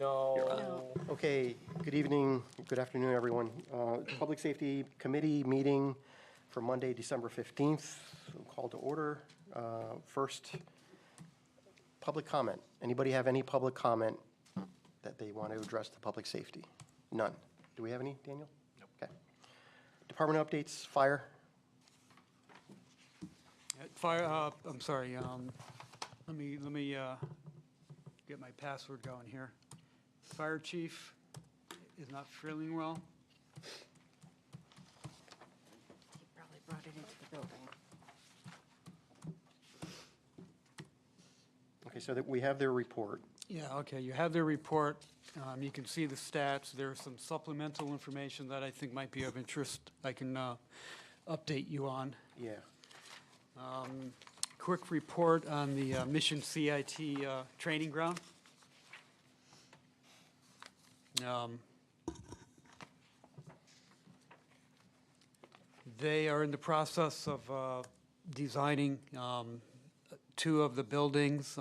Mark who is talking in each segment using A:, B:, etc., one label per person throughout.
A: No.
B: Okay, good evening, good afternoon, everyone. Public Safety Committee meeting for Monday, December 15th. Call to order. First, public comment. Anybody have any public comment that they want to address to public safety? None. Do we have any, Daniel?
A: Nope.
B: Okay. Department updates, fire.
C: Fire, I'm sorry, let me get my password going here. Fire chief is not feeling well.
D: He probably brought it into the building.
B: Okay, so that we have their report.
C: Yeah, okay, you have their report. You can see the stats. There's some supplemental information that I think might be of interest I can update you on.
B: Yeah.
C: Quick report on the Mission CIT training ground. They are in the process of designing two of the buildings.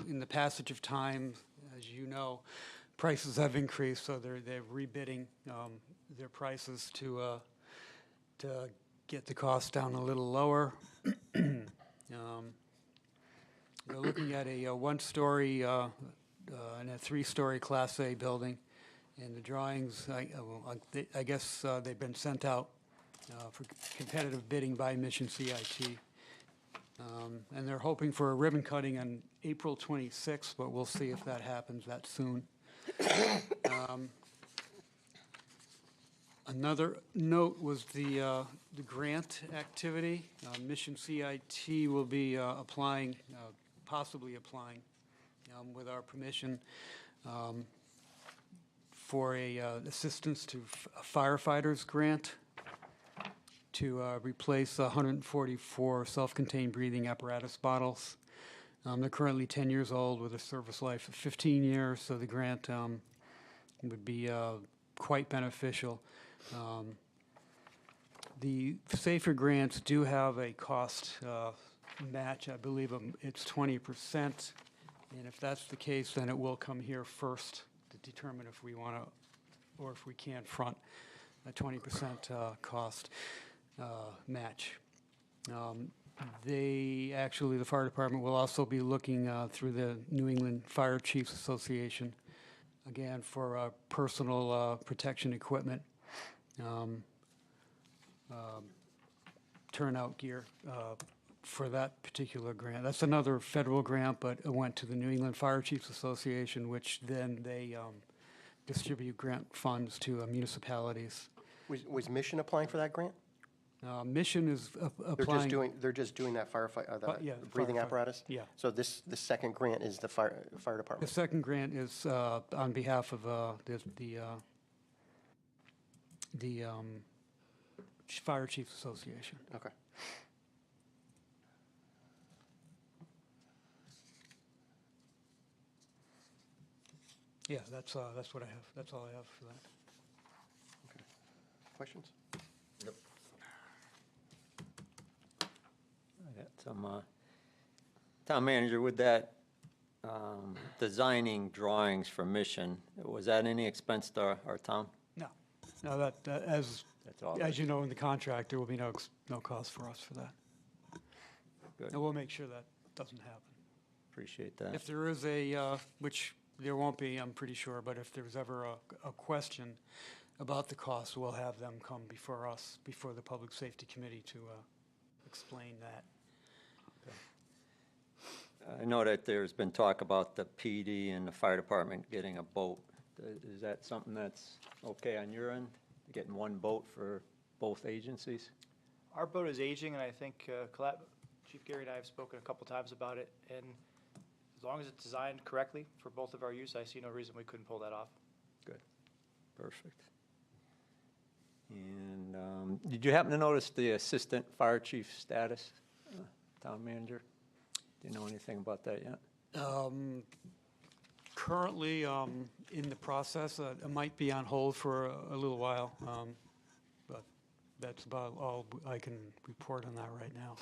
C: In the passage of time, as you know, prices have increased, so they're rebidding their prices to get the cost down a little lower. They're looking at a one-story and a three-story Class A building, and the drawings, I guess they've been sent out for competitive bidding by Mission CIT. And they're hoping for a ribbon cutting on April 26th, but we'll see if that happens that soon. Another note was the grant activity. Mission CIT will be applying, possibly applying, with our permission, for a assistance to firefighters grant to replace 144 self-contained breathing apparatus bottles. They're currently 10 years old with a service life of 15 years, so the grant would be quite beneficial. The SAFER grants do have a cost match. I believe it's 20%. And if that's the case, then it will come here first to determine if we want to, or if we can't front a 20% cost match. The fire department will also be looking through the New England Fire Chiefs Association, again, for personal protection equipment. Turnout gear for that particular grant. That's another federal grant, but it went to the New England Fire Chiefs Association, which then they distribute grant funds to municipalities.
B: Was Mission applying for that grant?
C: Mission is applying.
B: They're just doing that
C: yeah,
B: breathing
C: firefighter.
B: apparatus?
C: Yeah.
B: So the second grant is the fire
C: The
B: department?
C: second grant is on behalf of the Fire Chiefs Association.
B: Okay.
C: Yeah, that's what I have. That's all I have for that.
B: Okay. Questions?
A: Nope.
E: I got some, town manager, with that designing drawings for Mission, was that any expense to our town?
C: No, as
E: That's all.
C: you know, in the contract, there will be no cost for us for that.
E: Good.
C: And we'll make sure that doesn't happen.
E: Appreciate that.
C: If there is which there won't be, I'm pretty sure, but if there's ever a question about the cost, we'll have them come before us, before the Public Safety Committee to explain that.
E: I know that there's been talk about the PD and the fire department getting a boat. Is that something that's okay on your end, getting one boat for both agencies?
F: Our boat is aging, and I think Chief Gary and I have spoken a couple times about it, and as long as it's designed correctly for both of our use, I see no reason we couldn't pull that off.
E: Good. Perfect. And did you happen to notice the assistant fire chief status, town manager? Do you know anything about that yet?
C: Currently in the process. It might be on hold for a little while, but that's about all I can report on that right now.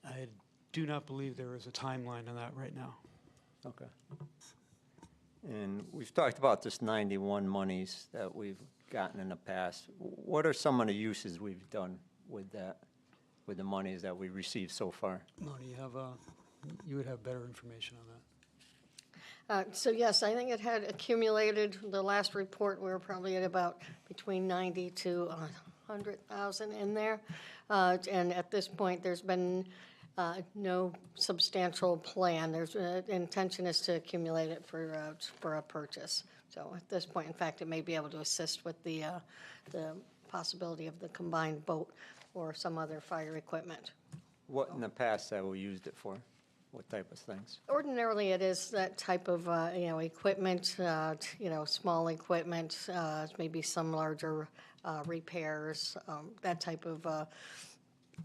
C: I do not believe there is a timeline on that right now.
E: Okay. And we've talked about this 91 monies that we've gotten in the past. What are some of the uses we've done with that, with the monies that we received so far?
C: Moni, you would have better information on that.
A: So yes, I think it had accumulated, the last report, we were probably at about between 90 to 100,000 in there. And at this point, there's been no substantial plan. There's, intention is to accumulate it for a purchase. So at this point, in fact, it may be able to assist with the possibility of the combined boat or some other fire equipment.
E: What in the past have we used it for? What type of things?
A: Ordinarily, it is that type of, equipment, small equipment, maybe some larger repairs, that type of,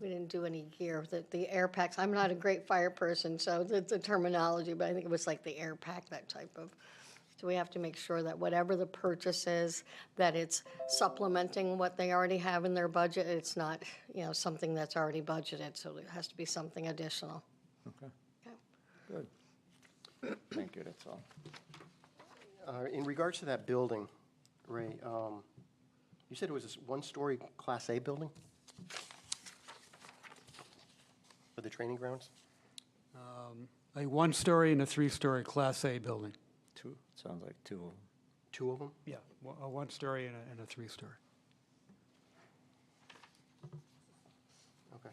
A: we didn't do any gear, the air packs. I'm not a great fire person, so the terminology, but I think it was like the air pack, that type of. So we have to make sure that whatever the purchase is, that it's supplementing what they already have in their budget. It's not, something that's already budgeted, so it has to be something additional.
E: Okay,
A: Okay.
E: good. Thank you, that's all.
B: In regards to that building, Ray, you said it was a one-story Class A building? For the training grounds?
C: A one-story and a three-story Class A building.
E: Two, sounds like two of them.
B: Two of them?
C: Yeah, a one-story and a three-story.
B: Okay.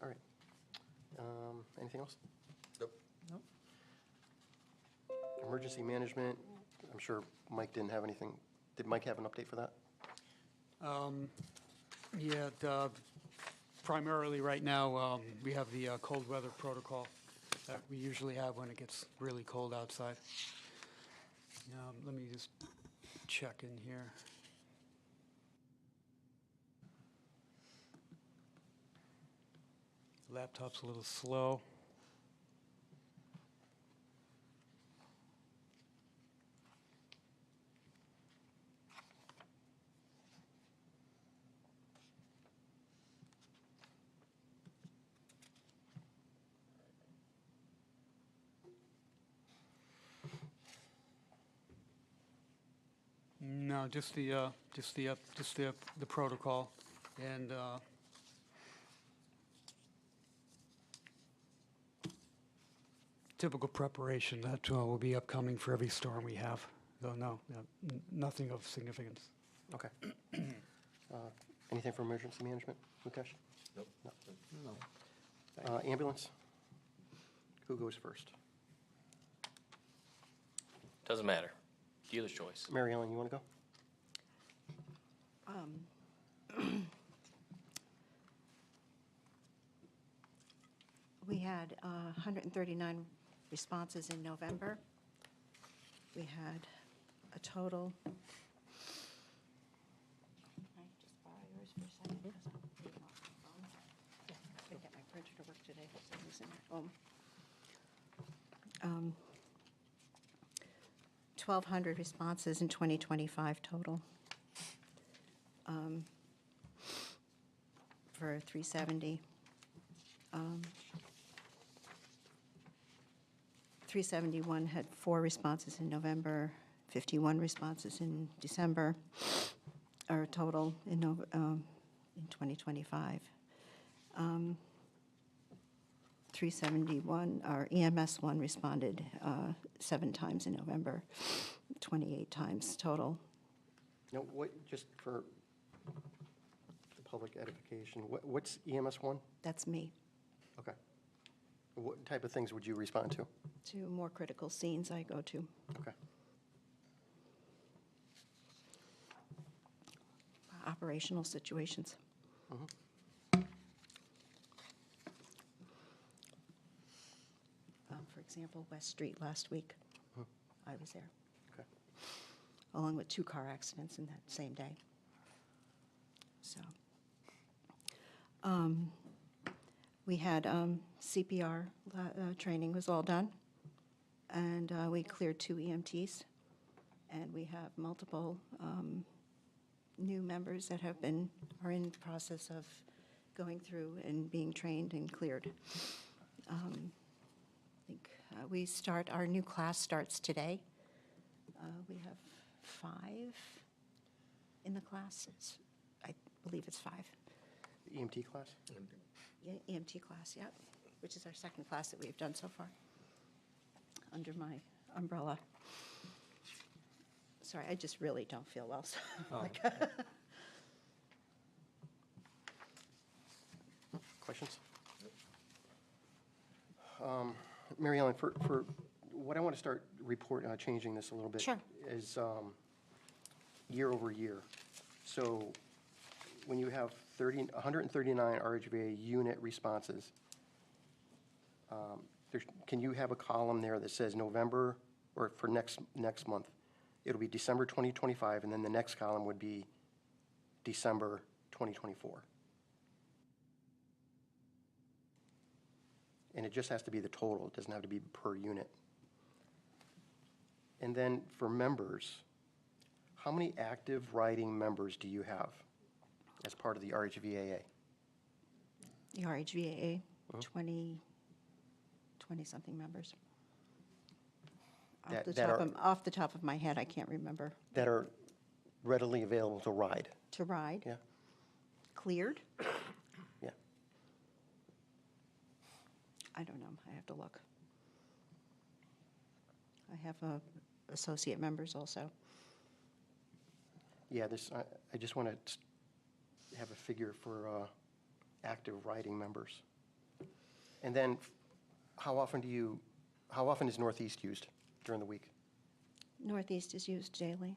B: All right. Anything else?
G: Nope.
E: Nope.
B: Emergency management, I'm sure Mike didn't have anything. Did Mike have an update for that?
C: Yeah, primarily right now, we have the cold weather protocol that we usually have when it gets really cold outside. Let me just check in here. Laptop's a little slow. No, just the protocol, and typical preparation that will be upcoming for every storm we have. Though nothing of significance.
B: Okay. Anything for emergency management, Mukesh?
G: Nope.
E: No.
B: Ambulance? Who goes first?
G: Doesn't matter. Dealer's choice.
B: Mary Ellen, you want to go?
D: We had 139 responses in November. We had a total. Can I just borrow yours for a second? 'Cause I'm taking off my phone. Yeah, I couldn't get my printer to work today for some reason at home. 1,200 responses in 2025 total. For 370. 371 had 4 responses in November, 51 responses in December, or total in 2025. 371, our EMS one responded 7 times in November, 28 times total.
B: No, what, just for the public edification, what's EMS 1?
D: That's me,
B: Okay. What type of things would you respond to?
D: to more critical scenes I go to.
B: Okay.
D: Operational situations. For example, West Street last week, I was there.
B: Okay.
D: Along with 2 car accidents in that same day. So, we had CPR training was all done, and we cleared 2 EMTs, and we have multiple new members that are in the process of going through and being trained and cleared. Our new class starts today. We have 5 in the class. I believe it's 5.
B: The EMT class?
D: Yeah, EMT class, yeah, which is our second class that we've done so far under my umbrella. Sorry, I just really don't feel well, so.
B: Questions? Mary Ellen, for what I want to start changing this a little bit.
D: Sure.
B: Is year over year. So when you have 139 RHVA unit responses, can you have a column there that says November, or for next month, it'll be December 2025, and then the next column would be December 2024. And it just has to be the total. It doesn't have to be per unit. And then for members, how many active riding members do you have as part of the RHVAA?
D: The RHVAA, 20-something members. Off the top of my head, I can't remember.
B: That are readily available to ride?
D: To ride?
B: Yeah.
D: Cleared?
B: Yeah.
D: I don't know. I have to look. I have associate members also.
B: Yeah, I just want to have a figure for active riding members. And then how often is Northeast used during the week?
D: Northeast is used daily.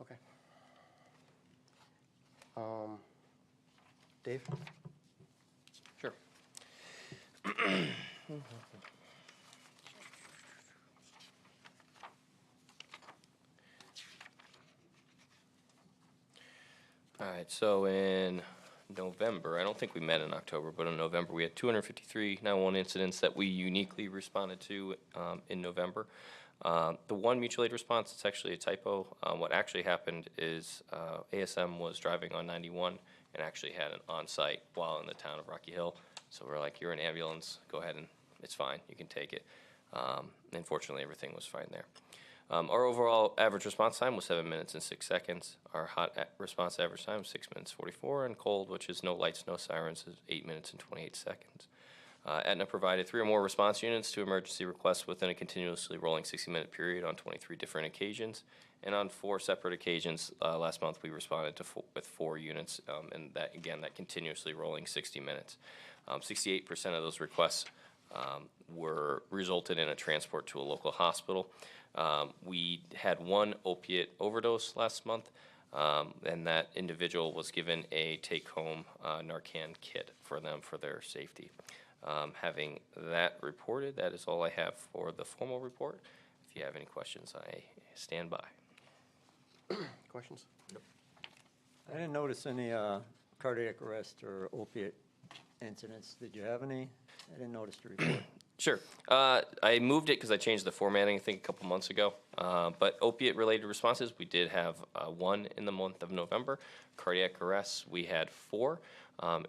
B: Okay. Dave?
G: Sure. All right, so in November, I don't think we met in October, but in November, we had 253 911 incidents that we uniquely responded to in November. The one mutual aid response, it's actually a typo. What actually happened is ASM was driving on 91 and actually had an on-site while in the town of Rocky Hill. So we're like, you're an ambulance, go ahead and it's fine, you can take it. Unfortunately, everything was fine there. Our overall average response time was 7 minutes and 6 seconds. Our hot response average time was 6 minutes 44, and cold, which is no lights, no sirens, is 8 minutes and 28 seconds. Aetna provided 3 or more response units to emergency requests within a continuously rolling 60-minute period on 23 different occasions. And on 4 separate occasions last month, we responded to with 4 units, and that, again, that continuously rolling 60 minutes. 68% of those requests were resulted in a transport to a local hospital. We had 1 opiate overdose last month, and that individual was given a take-home Narcan kit for them for their safety. Having that reported, that is all I have for the formal report. If you have any questions, I stand by.
B: Questions?
E: I didn't notice any cardiac arrest or opiate incidents. Did you have any? I didn't notice the report.
G: Sure. I moved it because I changed the formatting, I think, a couple months ago. But opiate-related responses, we did have 1 in the month of November. Cardiac arrests, we had 4,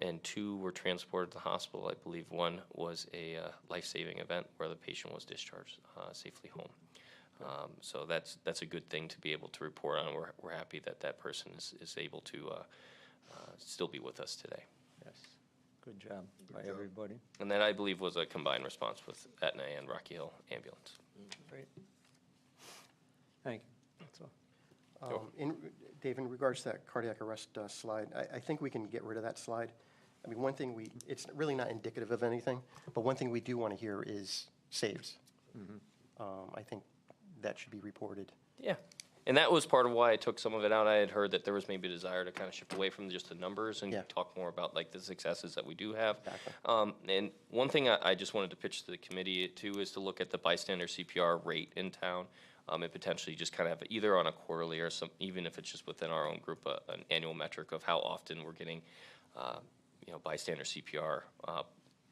G: and 2 were transported to the hospital. I believe 1 was a life-saving event where the patient was discharged safely home. So that's a good thing to be able to report on. We're happy that that person is able to still be with us today.
E: Yes. Good job by everybody.
G: And that, I believe, was a combined response with Aetna and Rocky Hill Ambulance.
E: Great. Thank you. That's all.
B: Dave, in regards to that cardiac arrest slide, I think we can get rid of that slide. I mean, one thing it's really not indicative of anything, but one thing we do want to hear is saves. I think that should be reported.
G: Yeah. And that was part of why I took some of it out. I had heard that there was maybe a desire to kind of shift away from just the numbers and
B: Yeah.
G: talk more about like the successes that we do have.
B: Exactly.
G: And one thing I just wanted to pitch to the committee too is to look at the bystander CPR rate in town, and potentially just kind of have either on a quarterly or some, even if it's just within our own group, an annual metric of how often we're getting, bystander CPR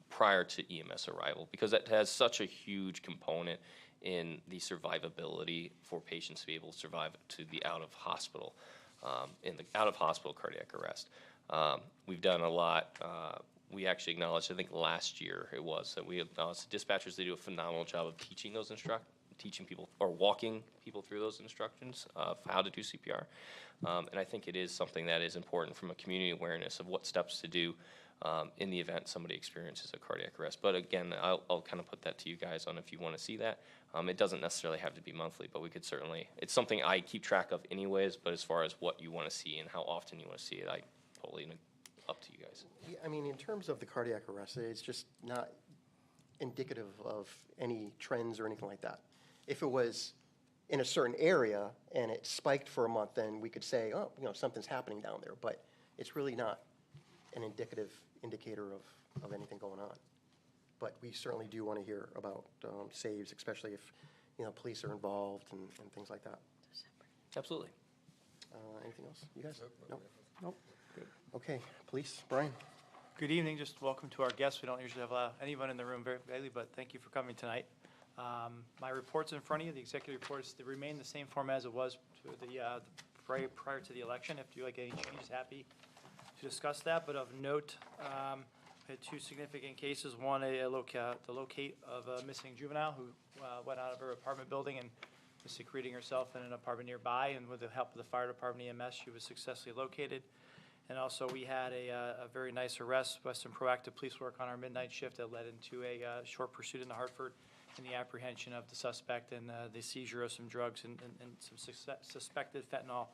G: prior to EMS arrival, because that has such a huge component in the survivability for patients to be able to survive to the out-of-hospital, in the out-of-hospital cardiac arrest. We've done a lot. We actually acknowledged, I think last year it was, that we acknowledged the dispatchers, they do a phenomenal job of teaching people or walking people through those instructions of how to do CPR. And I think it is something that is important from a community awareness of what steps to do in the event somebody experiences a cardiac arrest. But again, I'll kind of put that to you guys on if you want to see that. It doesn't necessarily have to be monthly, but we could certainly, it's something I keep track of anyways, but as far as what you want to see and how often you want to see it, I totally up to you guys.
B: Yeah, I mean, in terms of the cardiac arrest, it's just not indicative of any trends or anything like that. If it was in a certain area and it spiked for a month, then we could say, oh, something's happening down there. But it's really not an indicator of anything going on. But we certainly do want to hear about saves, especially if, police are involved and things like that.
G: Absolutely.
B: Anything else? You guys? Nope. Good. Okay, police, Brian?
F: Good evening, just welcome to our guests. We don't usually have anyone in the room very daily, but thank you for coming tonight. My report's in front of you. The executive report is to remain the same form as it was to the prior to the election. If you like any changes, happy to discuss that. But of note, we had two significant cases. One, the locate of a missing juvenile who went out of her apartment building and was secreting herself in an apartment nearby. And with the help of the fire department EMS, she was successfully located. And also, we had a very nice arrest with some proactive police work on our midnight shift that led into a short pursuit into Hartford and the apprehension of the suspect and the seizure of some drugs and some suspected fentanyl,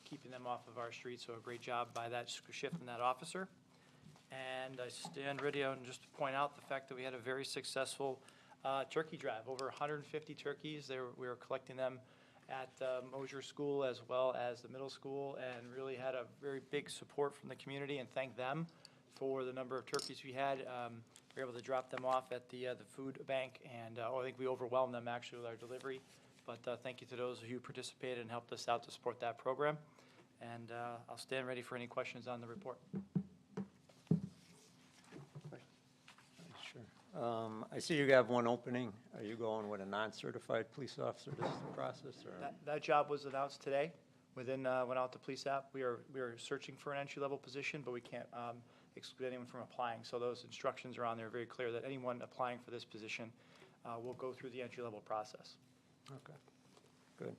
F: keeping them off of our streets. So a great job by that shift and that officer. And I stand ready and just to point out the fact that we had a very successful turkey drive. Over 150 turkeys. We were collecting them at Mosier School as well as the middle school, and really had a very big support from the community, and thank them for the number of turkeys we had. We were able to drop them off at the food bank, and I think we overwhelmed them actually with our delivery. But thank you to those who participated and helped us out to support that program. And I'll stand ready for any questions on the report.
E: Sure. I see you have one opening. Are you going with a non-certified police officer this process? Or?
F: That job was announced today. Went out to police app. We are searching for an entry-level position, but we can't exclude anyone from applying. So those instructions are on there very clear that anyone applying for this position will go through the entry-level process.
E: Okay, good.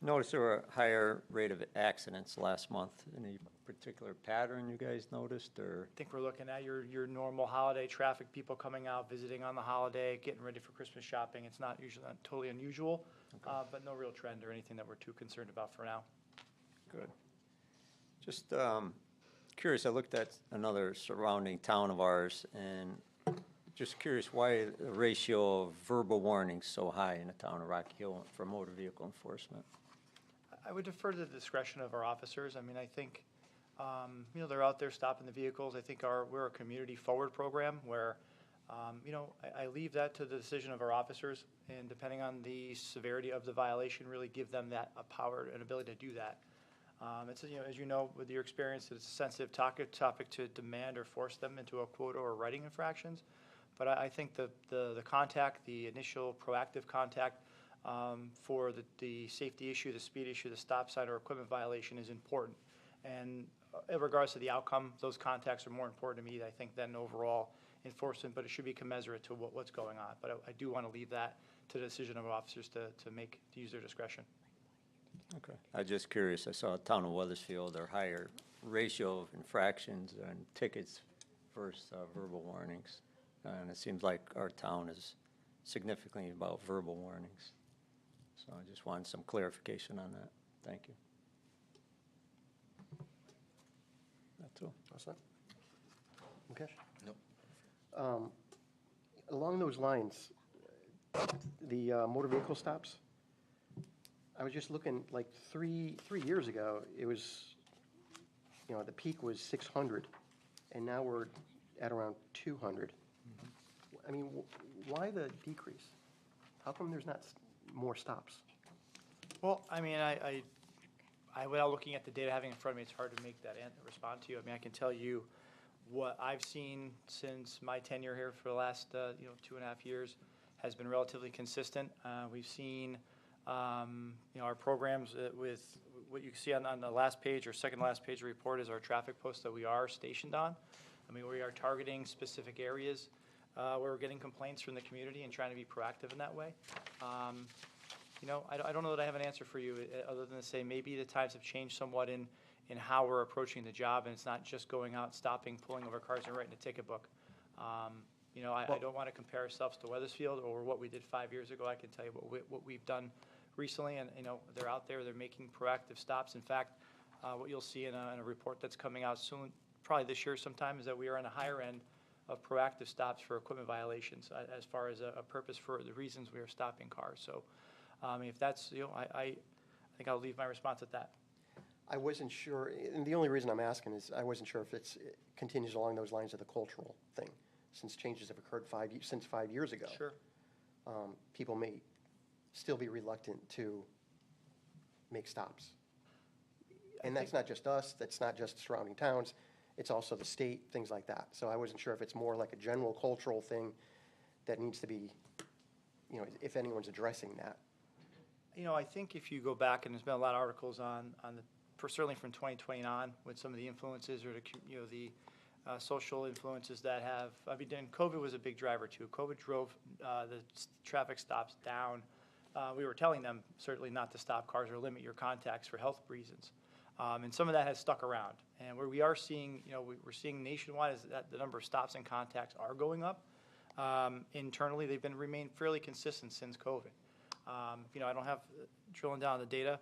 E: Notice there were a higher rate of accidents last month. Any particular pattern you guys noticed, or?
F: I think we're looking at your normal holiday traffic, people coming out, visiting on the holiday, getting ready for Christmas shopping. It's not totally unusual, okay. But no real trend or anything that we're too concerned about for now.
E: Good. Just curious, I looked at another surrounding town of ours, and just curious why the ratio of verbal warnings so high in the town of Rocky Hill for motor vehicle enforcement.
F: I would defer to the discretion of our officers. I mean, I think, they're out there stopping the vehicles. I think we're a community forward program where, I leave that to the decision of our officers, and depending on the severity of the violation, really give them that power and ability to do that. It's, as you know, with your experience, it's a sensitive topic to demand or force them into a quota or writing infractions. But I think the contact, the initial proactive contact for the safety issue, the speed issue, the stop sign or equipment violation is important. And in regards to the outcome, those contacts are more important to me, I think, than overall enforcement, but it should be commensurate to what's going on. But I do want to leave that to the decision of officers to use their discretion.
E: Okay. I'm just curious. I saw a town of Weathersfield, their higher ratio of infractions and tickets versus verbal warnings. And it seems like our town is significantly about verbal warnings. So I just wanted some clarification on that. Thank you. That's all.
B: What's that? Okay. Nope. Along those lines, the motor vehicle stops, I was just looking, like 3 years ago, it was, the peak was 600, and now we're at around 200. I mean, why the decrease? How come there's not more stops?
F: Well, I mean, I without looking at the data having in front of me, it's hard to make that respond to you. I mean, I can tell you what I've seen since my tenure here for the last 2.5 years has been relatively consistent. We've seen, our programs with what you can see on the last page or second last page of the report is our traffic posts that we are stationed on. I mean, we are targeting specific areas where we're getting complaints from the community and trying to be proactive in that way. I don't know that I have an answer for you other than to say maybe the times have changed somewhat in how we're approaching the job, and it's not just going out, stopping, pulling over cars and writing a ticket book. I don't want to compare ourselves to Weathersfield or what we did 5 years ago. I can tell you what we've done recently, and they're out there, they're making proactive stops. In fact, what you'll see in a report that's coming out soon, probably this year sometime, is that we are on a higher end of proactive stops for equipment violations as far as a purpose for the reasons we are stopping cars. So if that's, I think I'll leave my response at that.
B: I wasn't sure, and the only reason I'm asking is I wasn't sure if it continues along those lines of the cultural thing, since changes have occurred since 5 years ago.
F: Sure.
B: People may still be reluctant to make stops. And that's not just us, that's not just surrounding towns, it's also the state, things like that. So I wasn't sure if it's more like a general cultural thing that needs to be, if anyone's addressing that.
F: I think if you go back, and there's been a lot of articles on certainly from 2020 on, with some of the influences or the social influences that have, COVID was a big driver too. COVID drove the traffic stops down. We were telling them certainly not to stop cars or limit your contacts for health reasons. And some of that has stuck around. And where we are seeing, we're seeing nationwide is that the number of stops and contacts are going up. Internally, they've remained fairly consistent since COVID. I don't have drilling down the data,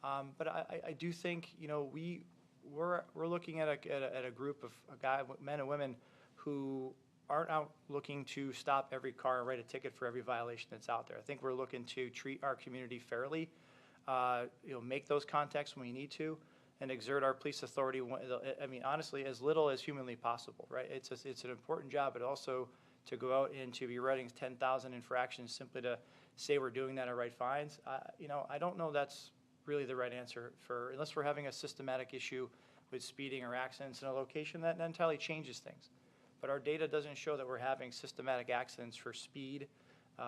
F: but I do think we're looking at a group of men and women who aren't out looking to stop every car and write a ticket for every violation that's out there. I think we're looking to treat our community fairly, make those contacts when we need to, and exert our police authority. Honestly, as little as humanly possible, right? It's an important job, but also to go out and to be writing 10,000 infractions simply to say we're doing that or write fines. I don't know that's really the right answer unless we're having a systematic issue with speeding or accidents in a location that entirely changes things. But our data doesn't show that we're having systematic accidents for speed.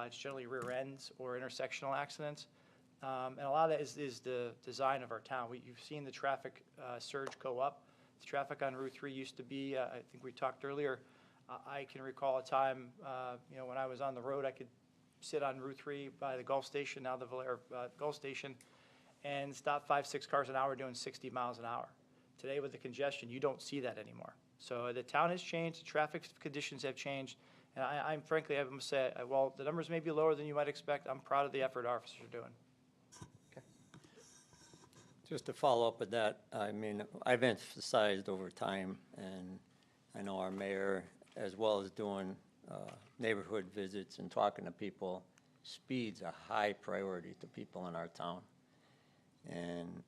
F: It's generally rear ends or intersectional accidents. And a lot of that is the design of our town. You've seen the traffic surge go up. The traffic on Route 3 used to be, I think we talked earlier, I can recall a time, when I was on the road, I could sit on Route 3 by the Gulf Station, now the Valero Gulf Station, and stop 5-6 cars an hour doing 60 miles an hour. Today with the congestion, you don't see that anymore. So the town has changed, the traffic conditions have changed, and I'm frankly, I must say, while the numbers may be lower than you might expect, I'm proud of the effort our officers are doing.
E: Just to follow up with that, I've emphasized over time, and I know our mayor, as well as doing neighborhood visits and talking to people, speed's a high priority to people in our town. And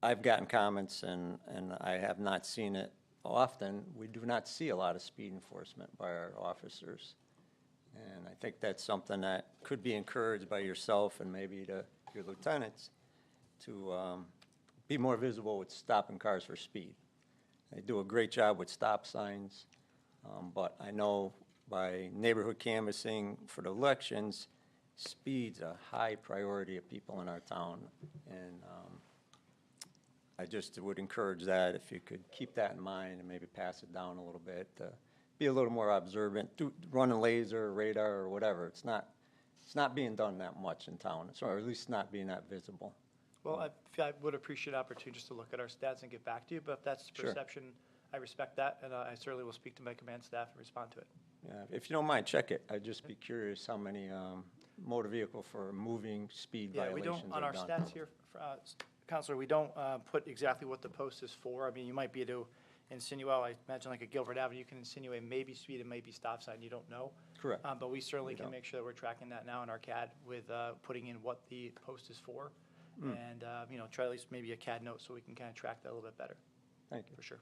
E: I've gotten comments, and I have not seen it often. We do not see a lot of speed enforcement by our officers. And I think that's something that could be encouraged by yourself and maybe your lieutenants to be more visible with stopping cars for speed. They do a great job with stop signs, but I know by neighborhood canvassing for the elections, speed's a high priority of people in our town. And I just would encourage that if you could keep that in mind and maybe pass it down a little bit, be a little more observant, run a laser, radar, or whatever. It's not being done that much in town, or at least not being that visible.
F: Well, I would appreciate an opportunity just to look at our stats and get back to you, but if that's the
E: Sure.
F: perception, I respect that, and I certainly will speak to my command staff and respond to it.
E: Yeah, if you don't mind, check it. I'd just be curious how many motor vehicle for moving speed
F: Yeah, we
E: violations
F: don't, on
E: are
F: our
E: done.
F: stats here, Counselor, we don't put exactly what the post is for. You might be able to insinuate, I imagine like a Gilbert Avenue, you can insinuate maybe speed and maybe stop sign, you don't know.
E: Correct.
F: But we certainly can
E: don't.
F: make sure that we're tracking that now in our CAD with putting in what the post is for. And, try at least maybe a CAD note so we can kind of track that a little bit better,
E: Thank you.
F: for sure.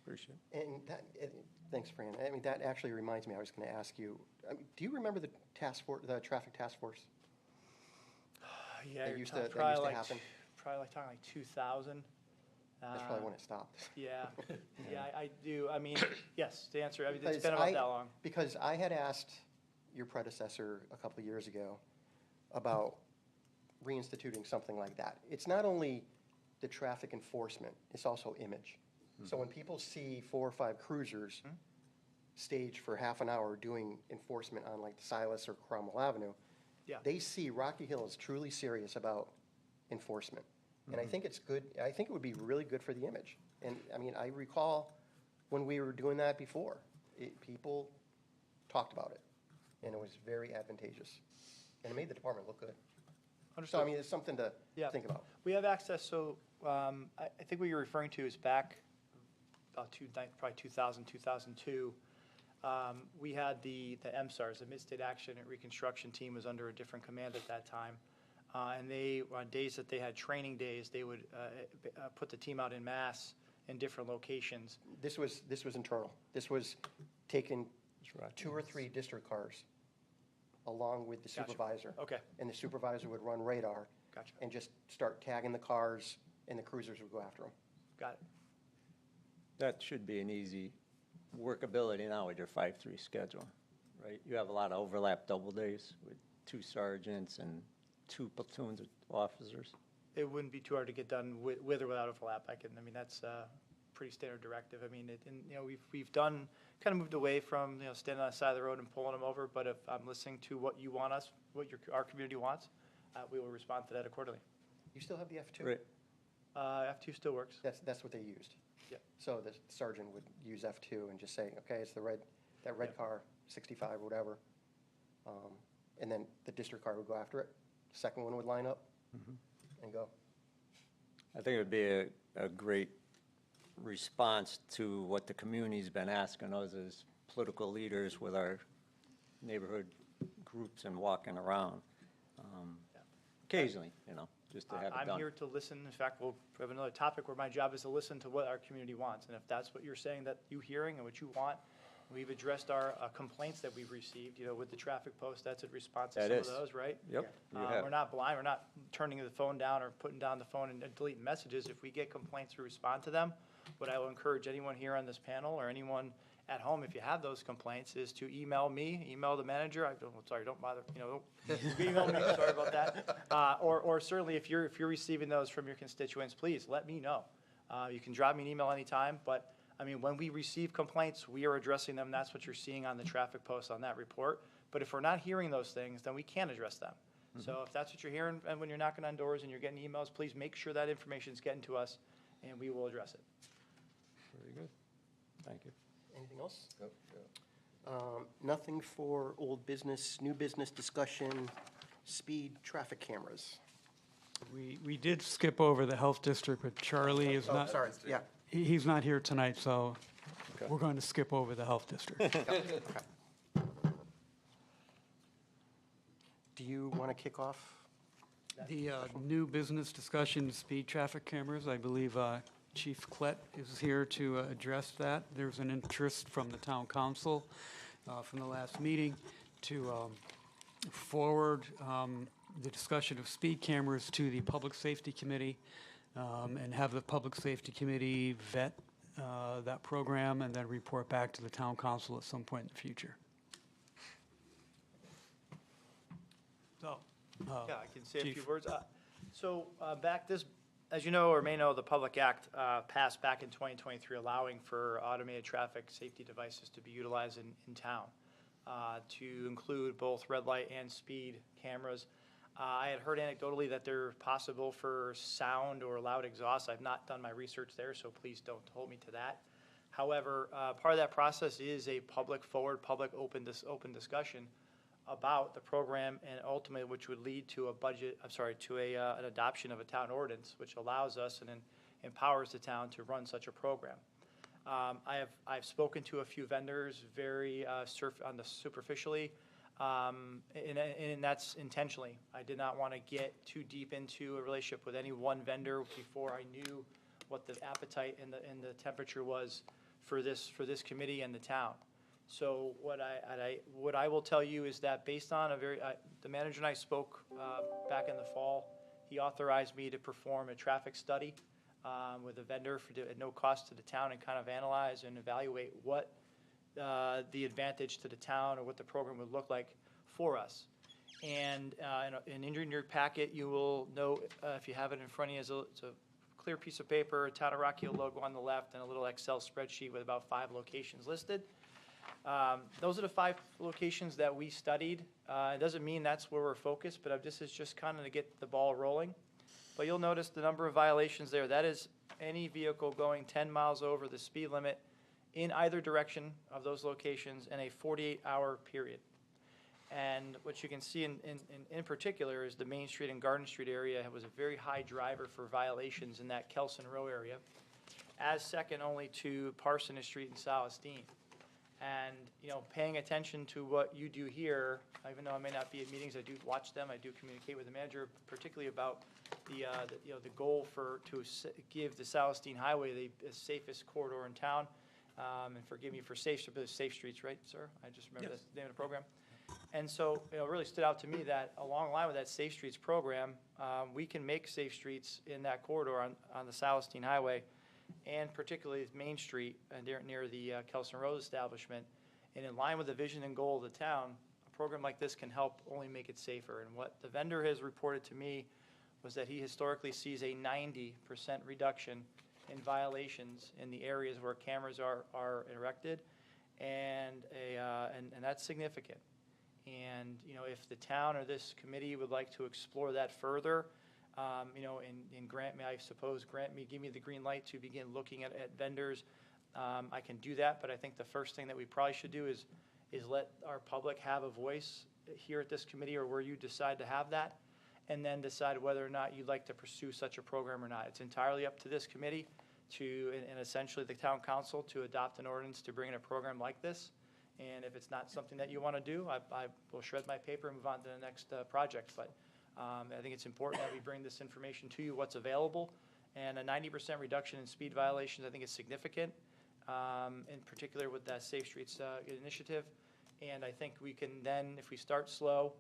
E: Appreciate it.
B: And thanks, Fran. That actually reminds me, I was going to ask you, do you remember the traffic task force?
F: Yeah,
B: That
F: you're
B: used
F: talking
B: to
F: probably like
B: happen?
F: Probably like talking like 2000.
B: That's probably when it stopped.
F: Yeah, yeah, I do. Yes, the answer, it's
B: Because
F: been about that long.
B: Because I had asked your predecessor a couple of years ago about reinstituting something like that. It's not only the traffic enforcement, it's also image. So when people see 4 or 5 cruisers staged for half an hour doing enforcement on like Silas or Cromwell Avenue,
F: Yeah.
B: they see Rocky Hill is truly serious about enforcement. And I think it's good, I think it would be really good for the image. And, I mean, I recall when we were doing that before, people talked about it, and it was very advantageous. And it made the department look good. So,
F: Understood.
B: I mean, it's something to
F: Yeah.
B: think about.
F: We have access, so I think what you're referring to is back about probably 2000, 2002. We had the MSARS, the Mid-State Action and Reconstruction Team was under a different command at that time. And they, on days that they had training days, they would put the team out in mass in different locations.
B: This was internal. This was taking
E: right.
B: 2 or 3 district cars along with the
F: Gotcha.
B: supervisor.
F: Okay.
B: And the supervisor would run radar.
F: Gotcha.
B: And just start tagging the cars, and the cruisers would go after them.
F: Got it.
E: That should be an easy workability now with your 5-3 schedule, right? You have a lot of overlap double days with 2 sergeants and 2 platoons of officers.
F: It wouldn't be too hard to get done with or without overlap. I mean, that's a pretty standard directive. I mean, we've done, kind of moved away from, standing on the side of the road and pulling them over, but if I'm listening to what you want us, what our community wants, we will respond to that accordingly.
B: You still have the F2?
E: Right.
F: F2 still works.
B: That's what they used.
F: Yeah.
B: So the sergeant would use F2 and just say, okay, it's that red
F: Yeah.
B: car, 65 or whatever. And then the district car would go after it. Second one would line up and go.
E: I think it would be a great response to what the community's been asking us as political leaders with our neighborhood groups and walking around. Occasionally, just to have it done.
F: I'm here to listen. In fact, we'll have another topic where my job is to listen to what our community wants. And if that's what you're saying that you hearing and what you want, we've addressed our complaints that we've received, with the traffic post, that's in response to
E: That
F: some
E: is.
F: of those, right?
E: Yep, you have.
F: We're not blind, we're not turning the phone down or putting down the phone and deleting messages. If we get complaints, we respond to them. What I will encourage anyone here on this panel or anyone at home, if you have those complaints, is to email me, email the manager. Don't bother, don't email me, sorry about that. Or certainly if you're receiving those from your constituents, please let me know. You can drop me an email anytime, but I mean, when we receive complaints, we are addressing them. That's what you're seeing on the traffic post on that report. But if we're not hearing those things, then we can address them. So if that's what you're hearing, and when you're knocking on doors and you're getting emails, please make sure that information's getting to us, and we will address it.
E: Very good. Thank you.
B: Anything else? Nothing for old business, new business discussion, speed traffic cameras.
C: We did skip over the health district, but Charlie is
B: Oh,
C: not.
B: sorry, yeah.
C: He's not here tonight, so
E: Okay.
C: we're going to skip over the health district.
B: Do you want to kick off?
C: The new business discussion, speed traffic cameras, I believe Chief Klett is here to address that. There's an interest from the town council from the last meeting to forward the discussion of speed cameras to the Public Safety Committee and have the Public Safety Committee vet that program and then report back to the town council at some point in the future. So,
F: Yeah, I can say a few
C: Chief.
F: words. So as you know or may know, the Public Act passed back in 2023 allowing for automated traffic safety devices to be utilized in town, to include both red light and speed cameras. I had heard anecdotally that they're possible for sound or loud exhaust. I've not done my research there, so please don't hold me to that. However, part of that process is a public open discussion about the program and ultimately which would lead to an adoption of a town ordinance, which allows us and empowers the town to run such a program. I've spoken to a few vendors very superficially, and that's intentionally. I did not want to get too deep into a relationship with any one vendor before I knew what the appetite and the temperature was for this committee and the town. So what I will tell you is that based on the manager and I spoke back in the fall. He authorized me to perform a traffic study with a vendor at no cost to the town and kind of analyze and evaluate what the advantage to the town or what the program would look like for us. And in your packet, you will note, if you have it in front of you, it's a clear piece of paper, a Town of Rock Hill logo on the left, and a little Excel spreadsheet with about 5 locations listed. Those are the 5 locations that we studied. It doesn't mean that's where we're focused, but this is just kind of to get the ball rolling. But you'll notice the number of violations there. That is any vehicle going 10 miles over the speed limit in either direction of those locations in a 48-hour period. And what you can see in particular is the Main Street and Garden Street area was a very high driver for violations in that Kelson Row area, as second only to Parsonage Street and Celestine. And, paying attention to what you do here, even though I may not be at meetings, I do watch them, I do communicate with the manager, particularly about the goal to give the Celestine Highway the safest corridor in town. And forgive me for Safe Streets, right, sir? I just remember the name of the program. And so, it really stood out to me that along the line with that Safe Streets program, we can make safe streets in that corridor on the Celestine Highway, and particularly Main Street near the Kelson Road establishment. And in line with the vision and goal of the town, a program like this can help only make it safer. And what the vendor has reported to me was that he historically sees a 90% reduction in violations in the areas where cameras are erected, and that's significant. And, if the town or this committee would like to explore that further, and give me the green light to begin looking at vendors, I can do that. But I think the first thing that we probably should do is let our public have a voice here at this committee or where you decide to have that, and then decide whether or not you'd like to pursue such a program or not. It's entirely up to this committee and essentially the town council to adopt an ordinance to bring in a program like this. And if it's not something that you want to do, I will shred my paper and move on to the next project. But I think it's important that we bring this information to you, what's available. And a 90% reduction in speed violations, I think, is significant, in particular with that Safe Streets initiative. And I think we can then, if we start slow,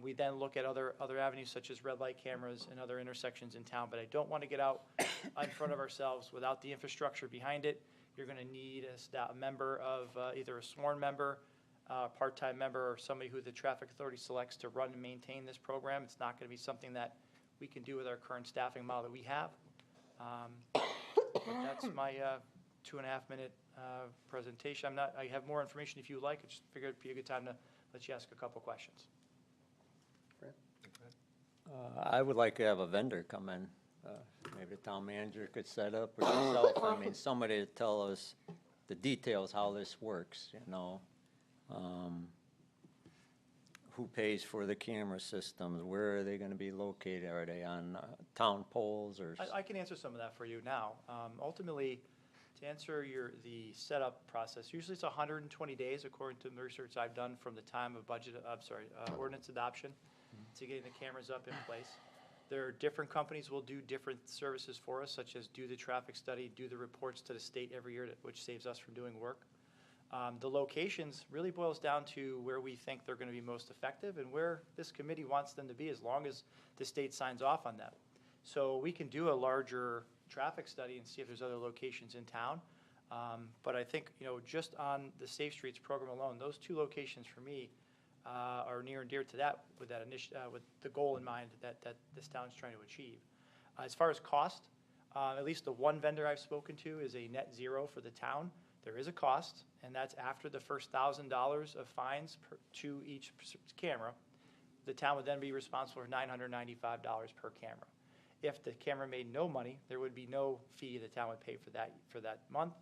F: we then look at other avenues such as red light cameras and other intersections in town. But I don't want to get out in front of ourselves without the infrastructure behind it. You're going to need a member of either a sworn member, part-time member, or somebody who the traffic authority selects to run and maintain this program. It's not going to be something that we can do with our current staffing model that we have. But that's my 2.5-minute presentation. I have more information if you would like. I just figured it'd be a good time to let you ask a couple questions.
E: I would like to have a vendor come in. Maybe the town manager could set up, or yourself. I mean, somebody to tell us the details, how this works, who pays for the camera systems, where are they going to be located? Are they on town poles or?
F: I can answer some of that for you now. Ultimately, to answer the setup process, usually it's 120 days according to the research I've done from the time of ordinance adoption to getting the cameras up in place. There are different companies will do different services for us, such as do the traffic study, do the reports to the state every year, which saves us from doing work. The locations really boils down to where we think they're going to be most effective and where this committee wants them to be, as long as the state signs off on them. So we can do a larger traffic study and see if there's other locations in town. But I think, just on the Safe Streets program alone, those 2 locations for me are near and dear to that with the goal in mind that this town is trying to achieve. As far as cost, at least the one vendor I've spoken to is a net zero for the town. There is a cost, and that's after the first $1,000 of fines to each camera. The town would then be responsible for $995 per camera. If the camera made no money, there would be no fee the town would pay for that month.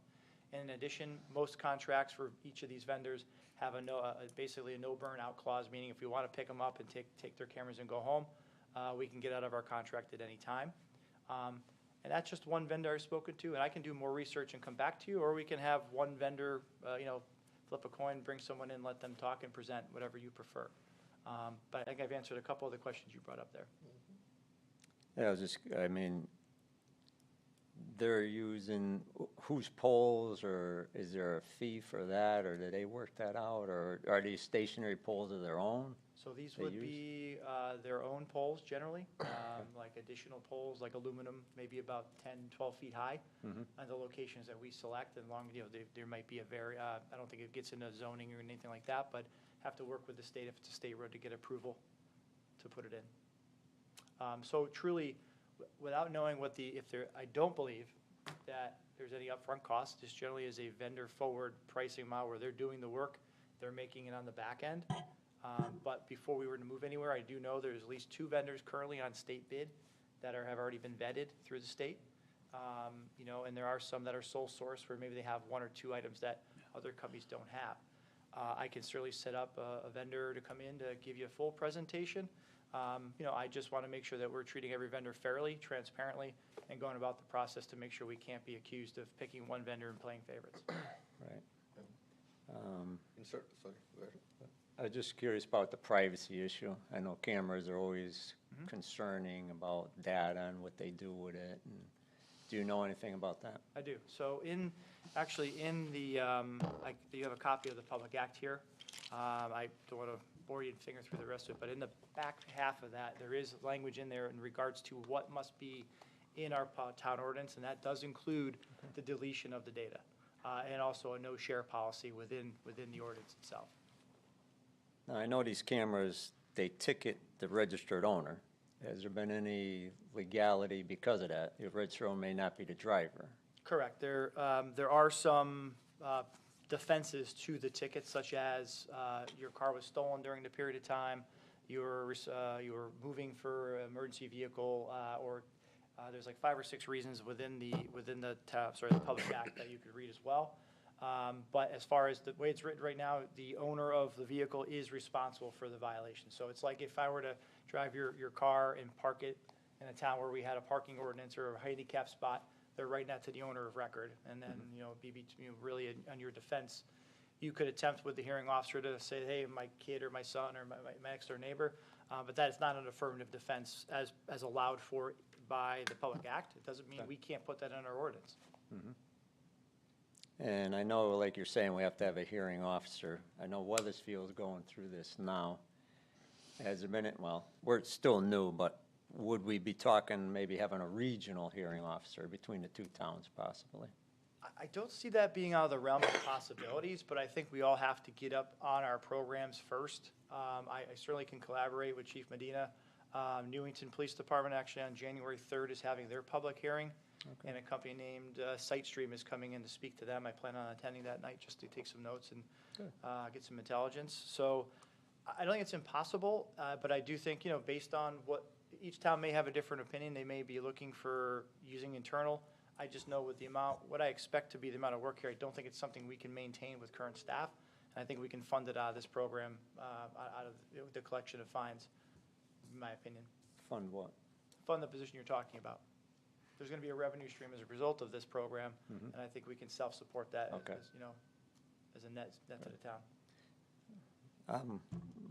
F: And in addition, most contracts for each of these vendors have basically a no burnout clause, meaning if we want to pick them up and take their cameras and go home, we can get out of our contract at any time. And that's just one vendor I've spoken to, and I can do more research and come back to you, or we can have one vendor, flip a coin, bring someone in, let them talk and present, whatever you prefer. But I think I've answered a couple of the questions you brought up there.
E: Yeah, they're using whose poles, or is there a fee for that, or do they work that out, or are these stationary poles of their own?
F: So these
E: They
F: would
E: use?
F: be their own poles generally, like additional poles, like aluminum, maybe about 10, 12 feet high.
E: Mhm.
F: And the locations that we select, and long, there might be a I don't think it gets into zoning or anything like that, but have to work with the state if it's a state road to get approval to put it in. So truly, without knowing what I don't believe that there's any upfront cost. This generally is a vendor-forward pricing model where they're doing the work, they're making it on the back end. But before we were to move anywhere, I do know there's at least 2 vendors currently on state bid that have already been vetted through the state. And there are some that are sole source where maybe they have 1 or 2 items that other companies don't have. I can certainly set up a vendor to come in to give you a full presentation. I just want to make sure that we're treating every vendor fairly, transparently, and going about the process to make sure we can't be accused of picking one vendor and playing favorites.
E: Right.
H: Insert, sorry, go ahead.
E: I was just curious about the privacy issue. I know cameras are always concerning about data and what they do with it. And do you know anything about that?
F: I do. So actually in the, you have a copy of the Public Act here. I don't want to bore you and finger through the rest of it, but in the back half of that, there is language in there in regards to what must be in our town ordinance, and that does include the deletion of the data, and also a no-share policy within the ordinance itself.
E: Now, I know these cameras, they ticket the registered owner. Has there been any legality because of that? The registered owner may not be the driver.
F: Correct. There are some defenses to the ticket, such as your car was stolen during the period of time, you were moving for an emergency vehicle, or there's like 5 or 6 reasons within the Public Act that you could read as well. But as far as the way it's written right now, the owner of the vehicle is responsible for the violation. So it's like if I were to drive your car and park it in a town where we had a parking ordinance or a handicap spot, they're writing that to the owner of record. And then, really on your defense, you could attempt with the hearing officer to say, hey, my kid or my son or my next door neighbor, but that is not an affirmative defense as allowed for by the Public Act. It doesn't mean we can't put that in our ordinance.
E: And I know, like you're saying, we have to have a hearing officer. I know Weathersfield's going through this now. Has there been, we're still new, but would we be talking maybe having a regional hearing officer between the 2 towns possibly?
F: I don't see that being out of the realm of possibilities, but I think we all have to get up on our programs first. I certainly can collaborate with Chief Medina. Newington Police Department actually on January 3rd is having their public hearing. Okay. And a company named SiteStream is coming in to speak to them. I plan on attending that night just to take some notes and get some intelligence. So I don't think it's impossible, but I do think, based on what each town may have a different opinion, they may be looking for using internal. I just know with what I expect to be the amount of work here, I don't think it's something we can maintain with current staff. And I think we can fund it out of this program, out of the collection of fines, in my opinion.
E: Fund what?
F: Fund the position you're talking about. There's going to be a revenue stream as a result of this program, and I think we can self-support that as a net to the town.
E: I'm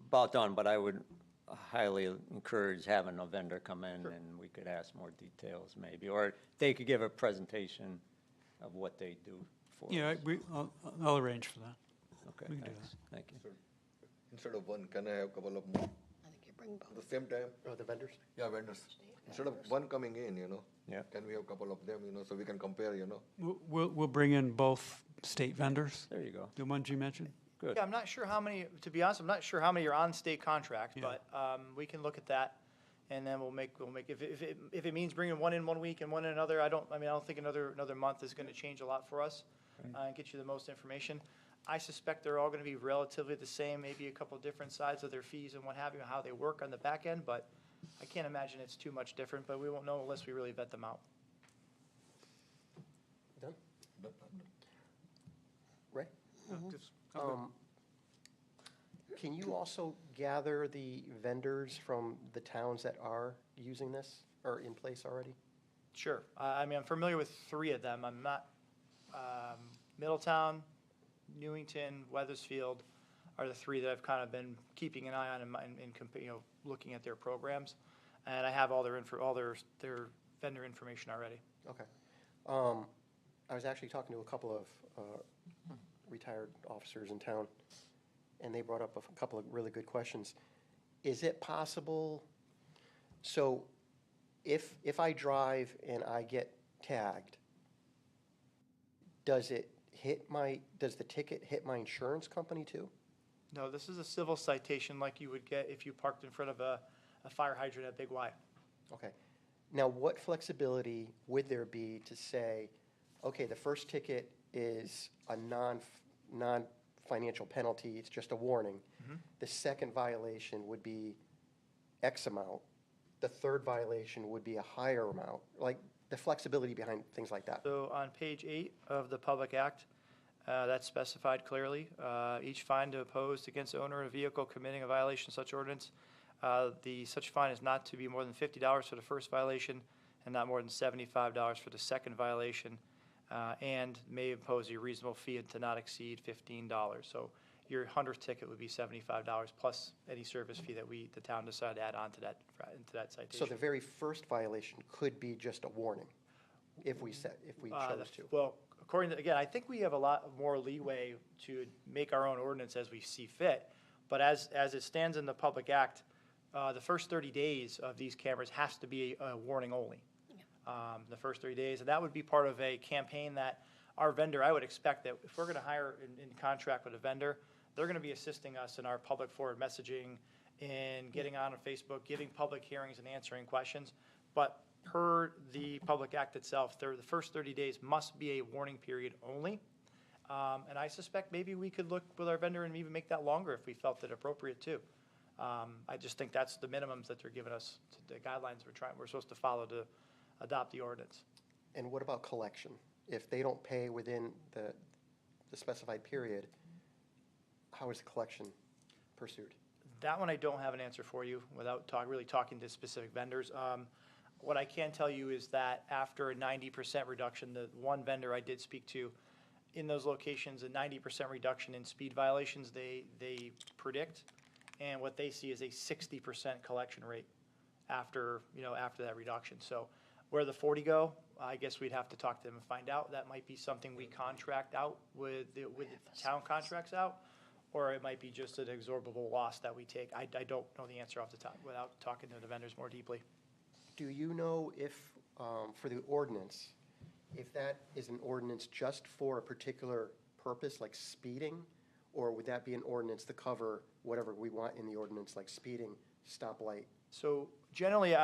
E: about done, but I would highly encourage having a vendor come in and we could ask more details maybe, or they could give a presentation of what they do for us.
C: I'll arrange for that.
E: Okay,
C: we can do
E: thanks. Thank you.
H: Instead of one, can I have a couple of more
A: I think you bring
H: at
A: both.
H: the same time?
B: Oh, the vendors?
H: Yeah, vendors. Instead of one coming in,
E: Yeah.
H: can we have a couple of them, so we can compare,
C: We'll bring in both state vendors,
E: There you go.
C: the ones you mentioned.
E: Good.
F: Yeah, I'm not sure how many, to be honest, I'm not sure how many are on state contracts,
C: Yeah.
F: but we can look at that, and then we'll make, if it means bringing one in 1 week and one in another, I don't think another month is going to change a lot for us and get you the most information. I suspect they're all going to be relatively the same, maybe a couple different sides of their fees and what have you, how they work on the back end, but I can't imagine it's too much different, but we won't know unless we really vet them out.
B: Done? Ray?
C: Just-
B: Can you also gather the vendors from the towns that are using this or in place already?
F: Sure. I'm familiar with 3 of them. I'm not, Middletown, Newington, Weathersfield are the 3 that I've kind of been keeping an eye on and looking at their programs. And I have all their vendor information already.
B: Okay. I was actually talking to a couple of retired officers in town, and they brought up a couple of really good questions. Is it possible, so if I drive and I get tagged, does the ticket hit my insurance company too?
F: No, this is a civil citation like you would get if you parked in front of a fire hydrant at Big Y.
B: Okay. Now, what flexibility would there be to say, okay, the first ticket is a non-financial penalty, it's just a warning. The second violation would be X amount. The third violation would be a higher amount, like the flexibility behind things like that.
F: So on page 8 of the Public Act, that's specified clearly. Each fine imposed against the owner of a vehicle committing a violation of such ordinance, such fine is not to be more than $50 for the first violation and not more than $75 for the second violation, and may impose a reasonable fee to not exceed $15. So your 100th ticket would be $75 plus any service fee that the town decide to add on to into that citation.
B: So the very first violation could be just a warning, if we chose to.
F: Well, according to, again, I think we have a lot more leeway to make our own ordinance as we see fit. But as it stands in the Public Act, the first 30 days of these cameras has to be a warning only. The first 30 days, and that would be part of a campaign that our vendor, I would expect that if we're going to hire in contract with a vendor, they're going to be assisting us in our public forward messaging and getting on Facebook, giving public hearings and answering questions. But per the Public Act itself, the first 30 days must be a warning period only. And I suspect maybe we could look with our vendor and even make that longer if we felt it appropriate too. I just think that's the minimums that they're giving us, the guidelines we're supposed to follow to adopt the ordinance.
B: And what about collection? If they don't pay within the specified period, how is the collection pursued?
F: That one I don't have an answer for you without really talking to specific vendors. What I can tell you is that after a 90% reduction, the one vendor I did speak to, in those locations, a 90% reduction in speed violations they predict, and what they see is a 60% collection rate after that reduction. So where the 40 go, I guess we'd have to talk to them and find out. That might be something we contract out with the town contracts out, or it might be just an exorbitant loss that we take. I don't know the answer off the top without talking to the vendors more deeply.
B: Do you know if, for the ordinance, if that is an ordinance just for a particular purpose, like speeding, or would that be an ordinance to cover whatever we want in the ordinance, like speeding, stoplight?
F: So generally,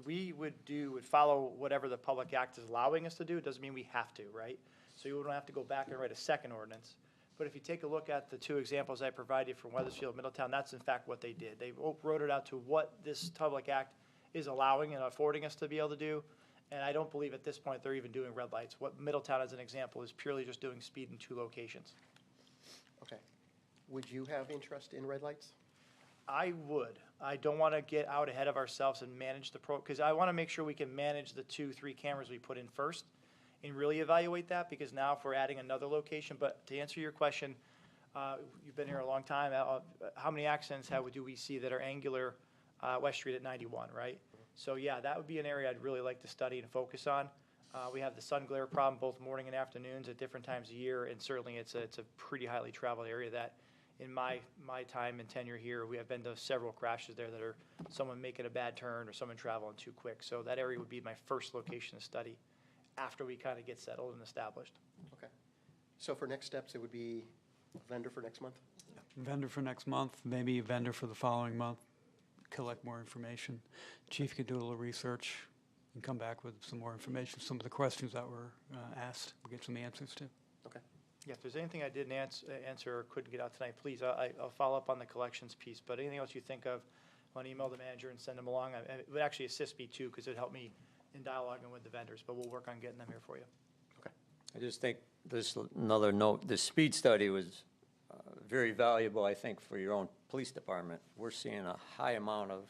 F: we would follow whatever the Public Act is allowing us to do. It doesn't mean we have to, right? So you wouldn't have to go back and write a second ordinance. But if you take a look at the two examples I provided from Weathersfield, Middletown, that's in fact what they did. They wrote it out to what this Public Act is allowing and affording us to be able to do. And I don't believe at this point they're even doing red lights. What Middletown, as an example, is purely just doing speed in 2 locations.
B: Okay. Would you have interest in red lights?
F: I would. I don't want to get out ahead of ourselves and manage because I want to make sure we can manage the 2-3 cameras we put in first and really evaluate that, because now if we're adding another location, but to answer your question, you've been here a long time, how many accidents do we see that are angular West Street at 91, right? So yeah, that would be an area I'd really like to study and focus on. We have the sun glare problem both morning and afternoons at different times of year, and certainly it's a pretty highly traveled area that in my time and tenure here, we have been to several crashes there that are someone making a bad turn or someone traveling too quick. So that area would be my first location to study after we kind of get settled and established.
B: Okay. So for next steps, it would be vendor for next month?
C: Vendor for next month, maybe a vendor for the following month, collect more information. Chief could do a little research and come back with some more information, some of the questions that were asked, we'll get some answers to.
B: Okay.
F: Yeah, if there's anything I didn't answer or couldn't get out tonight, please, I'll follow up on the collections piece. But anything else you think of, I want to email the manager and send them along. It would actually assist me too, because it would help me in dialoguing with the vendors, but we'll work on getting them here for you.
B: Okay.
E: I just think this, another note, the speed study was very valuable, I think, for your own police department. We're seeing a high amount of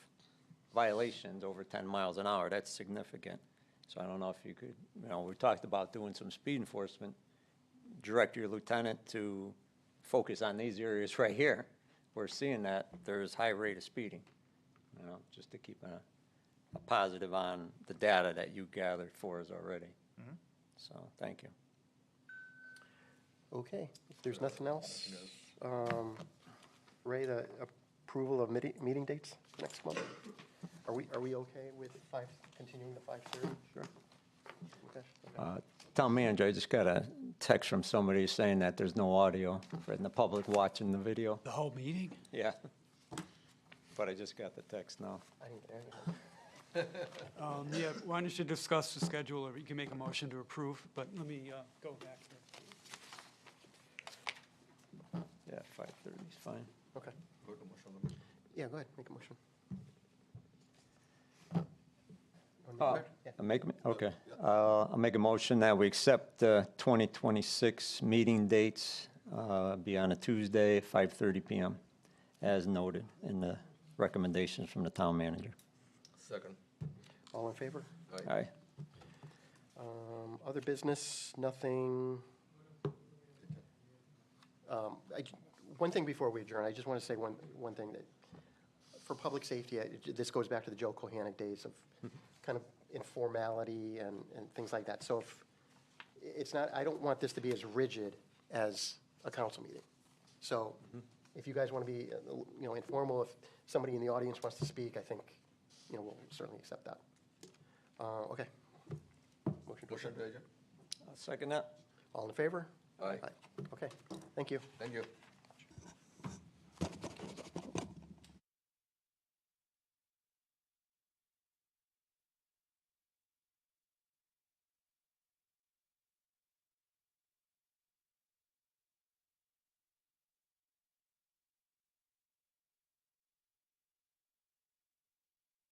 E: violations over 10 miles an hour. That's significant. So I don't know if you could, we talked about doing some speed enforcement. Direct your lieutenant to focus on these areas right here. We're seeing that there's high rate of speeding, just to keep a positive on the data that you gathered for us already. So, thank you.
B: Okay, if there's nothing else, Ray, the approval of meeting dates next month? Are we okay with continuing the 5:30? Sure. Okay.
E: Town manager, I just got a text from somebody saying that there's no audio for the public watching the video.
C: The whole meeting?
E: Yeah. But I just got the text now.
B: I didn't get anything.
C: Yeah, why don't you discuss the schedule, or you can make a motion to approve, but let me go back here.
E: Yeah, 5:30 is fine.
B: Okay.
H: Go to motion.
B: Yeah, go ahead, make a motion.
E: Okay. I'll make a motion that we accept the 2026 meeting dates, be on a Tuesday, 5:30 PM, as noted in the recommendations from the town manager.
H: Second.
B: All in favor?
E: Aye.
B: Other business, nothing. One thing before we adjourn, I just want to say one thing that, for public safety, this goes back to the Joe Kohanek days of kind of informality and things like that. So if, it's not, I don't want this to be as rigid as a council meeting. So if you guys want to be, informal, if somebody in the audience wants to speak, I think, we'll certainly accept that. Okay. Motion to
H: Motion
B: adjourn.
H: to adjourn.
E: I'll second that.
B: All in favor?
H: Aye.
B: Okay, thank you.
H: Thank you.